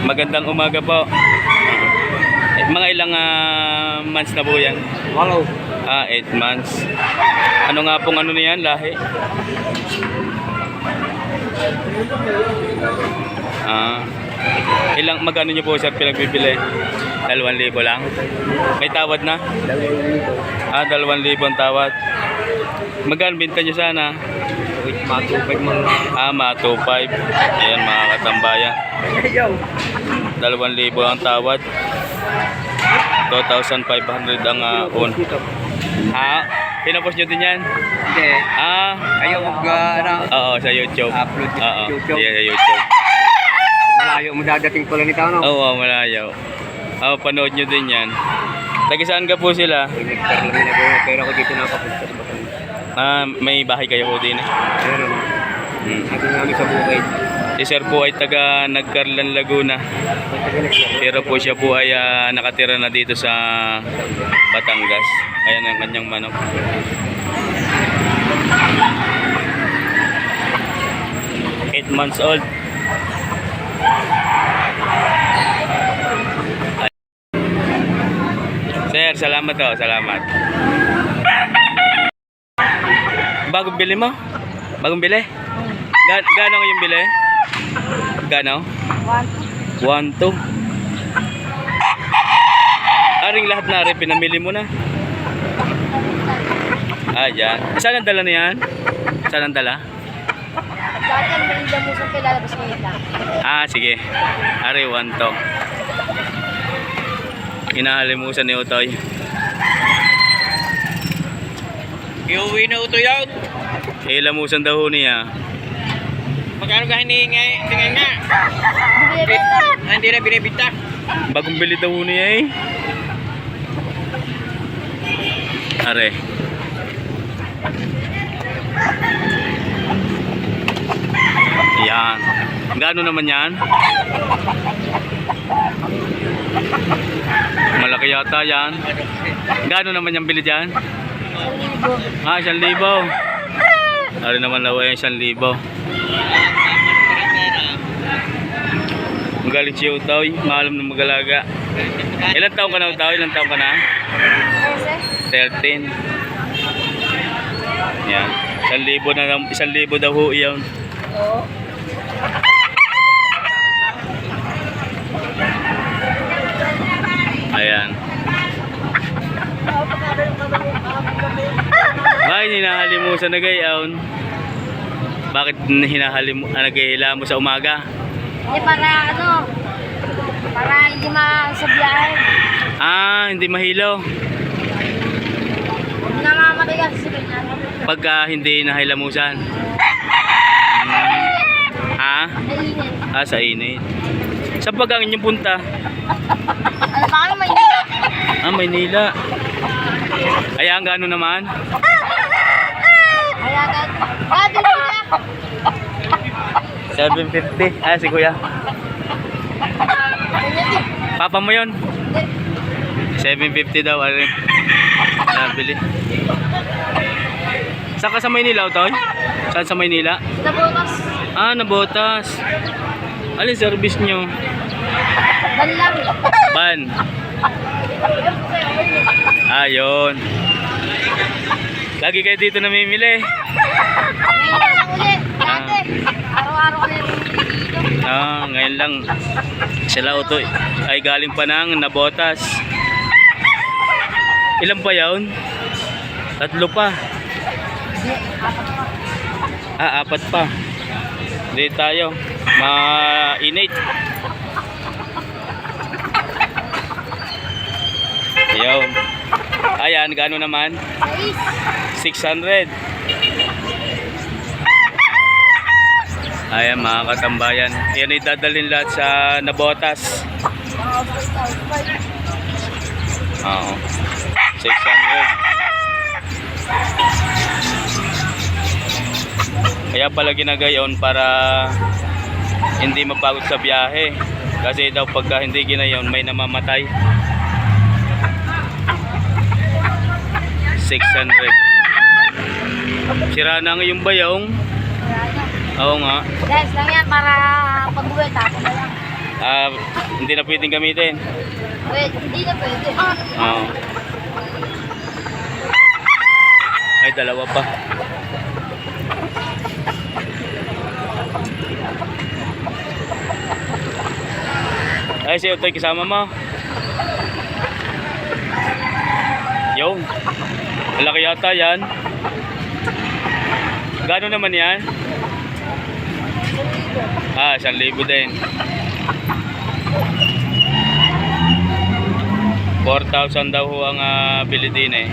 Magandang umaga po. Mga ilang months na po yan? 8 months. Ano nga pong ano niyan, lahi? Magkano nyo po sir pinagbibili? 2,000 lang? May tawad na? 2,000 ang tawad. Magkano binta nyo sana? Ma2,500. Ayan mga katambayan. 2,000 ang tawad. 2,500 ang on. Pinapos nyo din yan? Hindi. Ayaw Oo, sa YouTube. Upload sa YouTube. Yeah, sa YouTube. Malayo mo dadating pala nito, no? Oo, malayo. Panood nyo din yan. Taga saan ka po sila? Nagkar lang nila, pero ako dito nakapunta sa Batangas. May bahay kayo po din eh. Meron. Sabi namin sa bukid. Si sir po ay taga Nagcarlan, Laguna. Pero po siya po ay nakatira na dito sa Batangas. Ayan ang kanyang manok. Eight months old. Sir, salamat o. Salamat. Bagong bili mo? Bagong bili? Gano'n yung bili? Gano'n? 1,2. Aring lahat na rin, pinamili mo na. Yan. Saan ang dala na yan? Saan ang dala? Dati ang malinda mo sa kilalabas ko nila. Sige. Ari, 1,2. Hinahalimusan ni Utoy. Iuwi na ito yan. Hilamusan daw niya. Magkano ka hiningi nga? Hindi na binibita. Bagong bili daw niya eh. Are. Yan. Gaano naman yan? Malaki yata yan. Gaano naman yung bili dyan? 1,000. 1,000. Ari naman lawa yung 1,000. Magaling si Utoy. Maalam na magalaga. Ilan taon ka na Utoy? Ilan taon ka na? 13. Yan. 1,000 na lang. 1,000 daw ho yun. Oo. Ayan. Ay, hinahalimusan na gayon. Bakit nagahila mo sa umaga? Hindi para para hindi masabiyahin. Hindi mahilo. Namamatay kasi si Pinan. Pagka hindi nahilamusan. Nainit. Sa init. Saan pag ang inyong punta? Ano pa kami Maynila? Maynila. Ayan, gaano naman? Kaya agad. Dito na. 750. Si kuya. Papa mo yun? 750 daw. Nabili. Saan ka sa Maynila, Utoy? Saan sa Maynila? Nabutas. Nabotas. Alin service nyo? Ban lang. Ban. Yun. Lagi kayo dito namimili. Ngayon lang ulit. Dati. Araw-araw ko na yung dito. Ngayon lang. Sila Utoy ay galing pa ng Nabotas. Ilan pa yun? 3 pa. Apat pa. Hindi tayo. Mainit. Ayun. Ayan, gaano naman? 600. Ayan mga katambayan. Yan ay dadalhin lahat sa Nabotas. Oo. 600. Kaya pala ginagayon para hindi mapagod sa biyahe. Kasi daw pagka hindi ginayon may namamatay. 600. Sira na nga yung bayong. Oo nga. Guys, lang yan para pag-uwi tapos na lang. Hindi na pwedeng gamitin. Pwede, hindi na pwede. Oo. Ay, dalawa pa. Ay, si Utoy kasama mo. Yo. Malaki yata yan. Gano'n naman yan? 1,000 din. 4,000 daw ho ang bili din eh.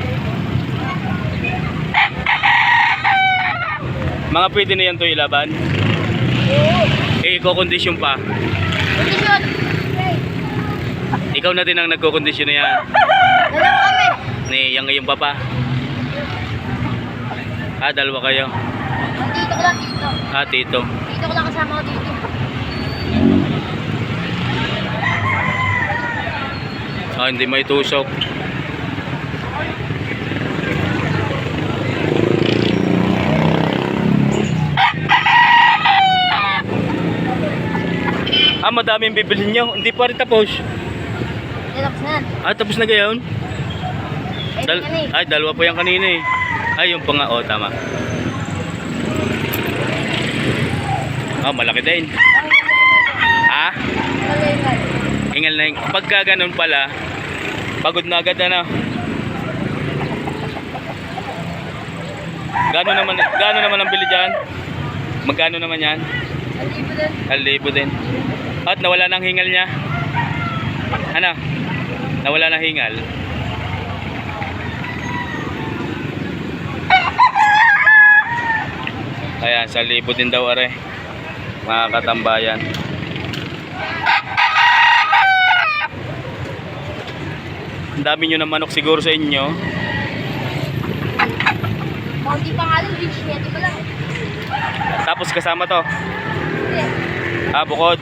Mga pwede na yan to ilaban? Eh, ikokondisyon pa. Kondisyon. Ikaw na din ang nagkokondisyon na yan. Dalawa kami. Ni yang ngayong papa. Dalawa kayo. Dito ko lang dito. Tito. Dito ko lang kasama ko dito. Hindi may tusok. Madaming bibilhin nyo. Hindi pa rin tapos. Tapos na yan. Tapos na gayon? Ay, Dalawa pa yan kanina eh. Yung pa nga. Tama. Malaki din. Hingal na hingal. Pagka ganun pala, pagod na agad na. Gano'n naman ang bili dyan? Magkano naman yan? 1,000 din. At nawala ng hingal niya. Ano? Nawala ng hingal. Ayan, 1,000 din daw are. Mga katambayan. Ang dami nyo ng manok siguro sa inyo. Hindi pa nga lang, hindi pa lang. Tapos kasama to. Bukod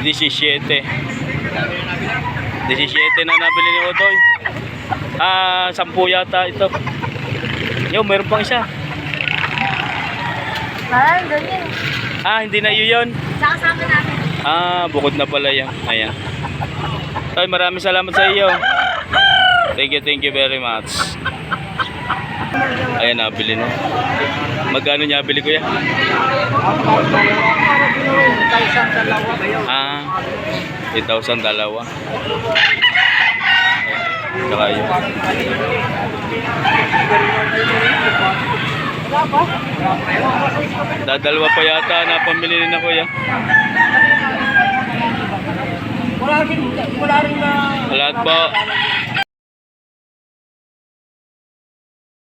17 na nabili ni Utoy. 10 yata ito. Meron pang isa. Parang ganyan. Hindi na yun. Sa kasama namin. Bukod na pala yan. Ayan. Tay, maraming salamat sa iyo. Thank you very much. Ayan, nabili na. Magkano niya bili ko yan? 8,000 dalawa. Saka yun. Dalawa pa yata na pamili na kuya. Wala rin na... Lahat po.